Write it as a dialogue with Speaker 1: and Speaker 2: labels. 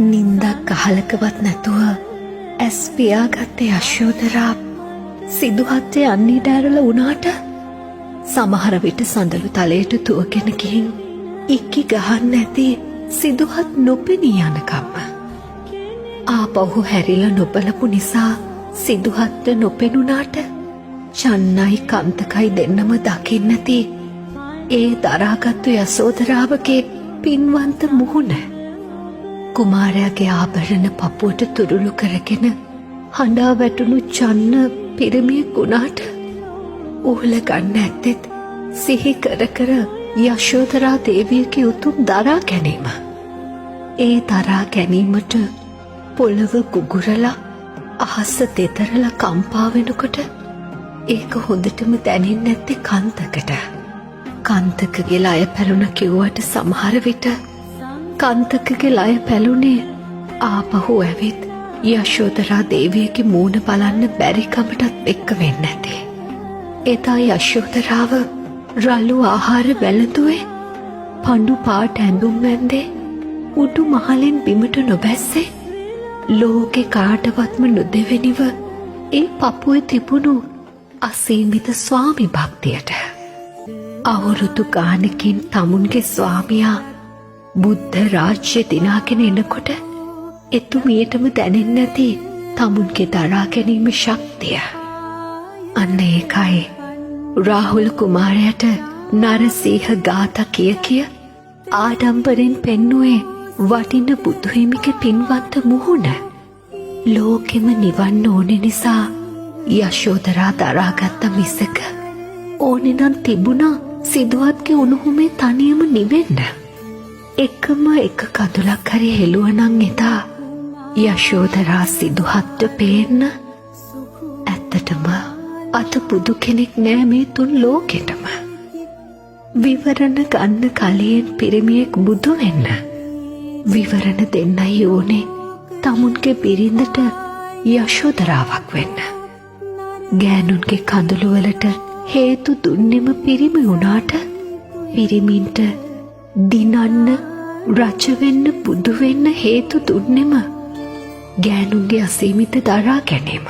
Speaker 1: නින්දක් අහලකවත් නැතුව ඇස් පියාගත්තේ යශෝදරා සිදුහත්ට යන්නේ ඩෑරල වුණාට සමහර විට සඳලු තලයට තුවගෙන ගිහින් ඉක්කි ගහන්න ඇති සිදුහත් නොපෙනී යනකම්ම. ආපහු හැරිලා නොබලපු නිසා සිදුහත්ට නොපෙනුනාට චන්නයි කන්තකයි දෙන්නම දකින්න නැති ඒ දරාගත්තු යසෝදරාවගේ පින්වන්ත මුහුණ. කුමාරයාගේ ආභරණ පපුවට තුරුළු කරගෙන හඬා වැටුණු චන්න පිරිමියෙක් වුණාට උහුල ගන්න ඇත්තෙත් සිහි කර කර යශෝදරා දේවියගේ උතුම් දරා ගැනීම. ඒ දරා ගැනීමට පොළව කුගුරලා අහස තෙතරලා කම්පා වෙනකොට ඒක හොඳටම දැනෙන්නේ නැත්තේ කන්තකට. කන්තකගේ ලය පැලුණ කිව්වට සමහර විට කන්තකගේ ලය පැලුනේ ආපහු ඇවිත් යශෝදරා දේවියගේ මූණ බලන්න බැරිකමටත් එක්ක වෙන්න ඇති. එදා යශෝදරාව රළු ආහාර වැළඳුවේ පඳු පාට ඇඳුම් ඇන්දේ උඩු මහලෙන් බිමට නොබැස්සේ ලෝකෙ කාටවත්ම නොදෙවෙනිව ඒ පපුවේ තිබුණු අසීමිත ස්වාමි භක්තියට. අවුරුදු ගානකින් තමුන්ගේ ස්වාමියා බුද්ධ රාජ්‍ය දිනාගෙන එනකොට එතුමියටම දැනෙන්නේ නැති තමුන්ගේ දරා ගැනීම ශක්තිය. අන්න ඒකයි රාහුල කුමාරයාට නරසිංහ ගාථා කිය ආඩම්බරෙන් පෙන්නුවේ වටින බුදුහිමිගේ පින්වන්ත මුහුණ. ලෝකෙම නිවන්න ඕනෙ නිසා යශෝදරා දරාගත්ත මිසක ඕනෙ නම් තිබුණා සිදුවත්ගේ උණුහුමේ තනියම නිවෙන්න. එකම එක කඳුලක් හරි හෙළුවනං එදා යශෝදරා සිදුහත්ට පේන්න ඇත්තටම අත බුදු කෙනෙක් නෑ මේ තුන් ලෝකෙටම. විවරණ ගන්න කලියෙන් පිරිමියෙක් බුදු වෙන්න විවරණ දෙන්නයි ඕනේ තමුන්ගේ බිරිඳට යශෝදරාවක් වෙන්න. ගෑනුන්ගේ කඳුළුවලට හේතු දුන්නෙම පිරිමි වුණාට පිරිමින්ට දිනන්න රජවෙන්න බුදු වෙන්න හේතු දුන්නෙම ගෑනුන්ගේ අසීමිත දරා ගැනීම.